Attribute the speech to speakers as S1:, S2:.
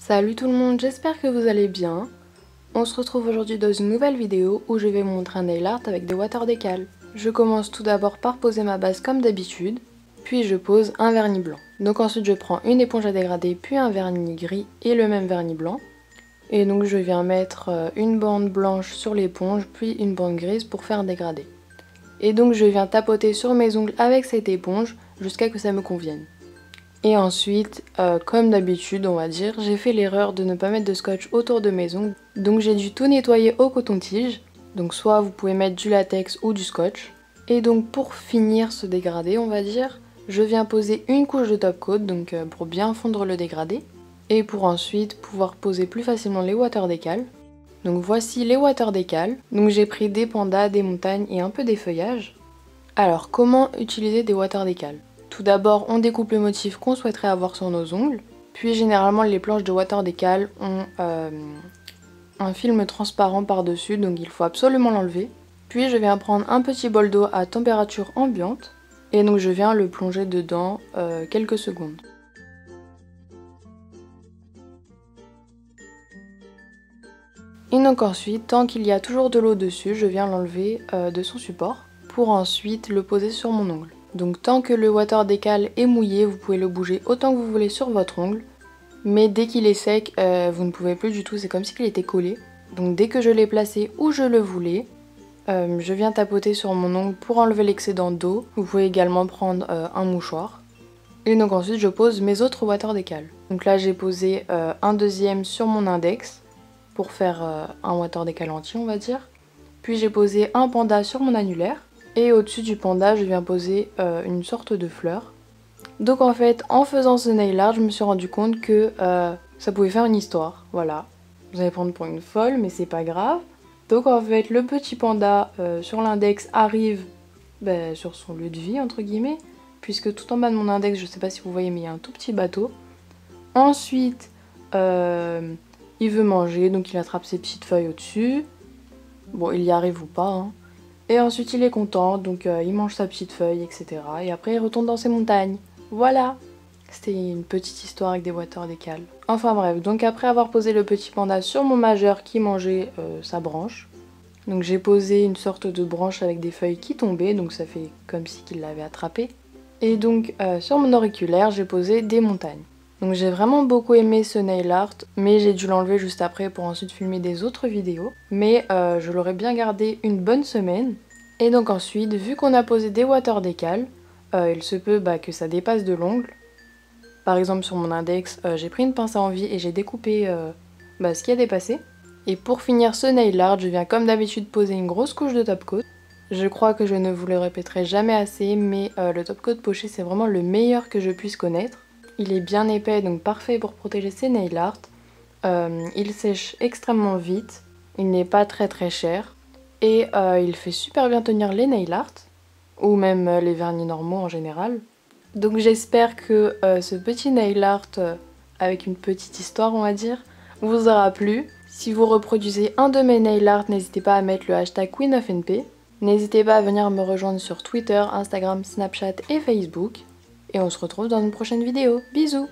S1: Salut tout le monde, j'espère que vous allez bien. On se retrouve aujourd'hui dans une nouvelle vidéo où je vais vous montrer un nail art avec des water décal. Je commence tout d'abord par poser ma base comme d'habitude, puis je pose un vernis blanc. Donc ensuite je prends une éponge à dégrader, puis un vernis gris et le même vernis blanc. Et donc je viens mettre une bande blanche sur l'éponge, puis une bande grise pour faire un dégradé. Et donc je viens tapoter sur mes ongles avec cette éponge jusqu'à ce que ça me convienne. Et ensuite, comme d'habitude on va dire, j'ai fait l'erreur de ne pas mettre de scotch autour de mes ongles. Donc j'ai dû tout nettoyer au coton-tige. Donc soit vous pouvez mettre du latex ou du scotch. Et donc pour finir ce dégradé on va dire, je viens poser une couche de top coat donc pour bien fondre le dégradé. Et pour ensuite pouvoir poser plus facilement les water décal. Donc voici les water décal. Donc j'ai pris des pandas, des montagnes et un peu des feuillages. Alors comment utiliser des water décal ? Tout d'abord, on découpe le motif qu'on souhaiterait avoir sur nos ongles. Puis généralement, les planches de water décal ont un film transparent par-dessus, donc il faut absolument l'enlever. Puis je viens prendre un petit bol d'eau à température ambiante. Et donc je viens le plonger dedans quelques secondes. Et donc ensuite, tant qu'il y a toujours de l'eau dessus, je viens l'enlever de son support pour ensuite le poser sur mon ongle. Donc tant que le water décal est mouillé, vous pouvez le bouger autant que vous voulez sur votre ongle. Mais dès qu'il est sec, vous ne pouvez plus du tout, c'est comme s'il était collé. Donc dès que je l'ai placé où je le voulais, je viens tapoter sur mon ongle pour enlever l'excédent d'eau. Vous pouvez également prendre un mouchoir. Et donc ensuite je pose mes autres water décal. Donc là j'ai posé un deuxième sur mon index pour faire un water décal entier on va dire. Puis j'ai posé un panda sur mon annulaire. Et au-dessus du panda, je viens poser une sorte de fleur. Donc en fait, en faisant ce nail art, je me suis rendu compte que ça pouvait faire une histoire. Voilà. Vous allez prendre pour une folle, mais c'est pas grave. Donc en fait, le petit panda sur l'index arrive sur son lieu de vie, entre guillemets. Puisque tout en bas de mon index, je sais pas si vous voyez, mais il y a un tout petit bateau. Ensuite, il veut manger, donc il attrape ses petites feuilles au-dessus. Bon, il y arrive ou pas, hein. Et ensuite il est content, donc il mange sa petite feuille, etc. Et après il retourne dans ses montagnes. Voilà. C'était une petite histoire avec des water décal. Enfin bref, donc après avoir posé le petit panda sur mon majeur qui mangeait sa branche, donc j'ai posé une sorte de branche avec des feuilles qui tombaient, donc ça fait comme si qu'il l'avait attrapé. Et donc sur mon auriculaire, j'ai posé des montagnes. Donc j'ai vraiment beaucoup aimé ce nail art, mais j'ai dû l'enlever juste après pour ensuite filmer des autres vidéos. Mais je l'aurais bien gardé une bonne semaine. Et donc ensuite, vu qu'on a posé des water décal, il se peut que ça dépasse de l'ongle. Par exemple sur mon index, j'ai pris une pince à envie et j'ai découpé ce qui a dépassé. Et pour finir ce nail art, je viens comme d'habitude poser une grosse couche de top coat. Je crois que je ne vous le répéterai jamais assez, mais le top coat poché c'est vraiment le meilleur que je puisse connaître. Il est bien épais, donc parfait pour protéger ses nail art. Il sèche extrêmement vite, il n'est pas très cher. Et il fait super bien tenir les nail art, ou même les vernis normaux en général. Donc j'espère que ce petit nail art, avec une petite histoire on va dire, vous aura plu. Si vous reproduisez un de mes nail art, n'hésitez pas à mettre le hashtag QueenofNP. N'hésitez pas à venir me rejoindre sur Twitter, Instagram, Snapchat et Facebook. Et on se retrouve dans une prochaine vidéo. Bisous!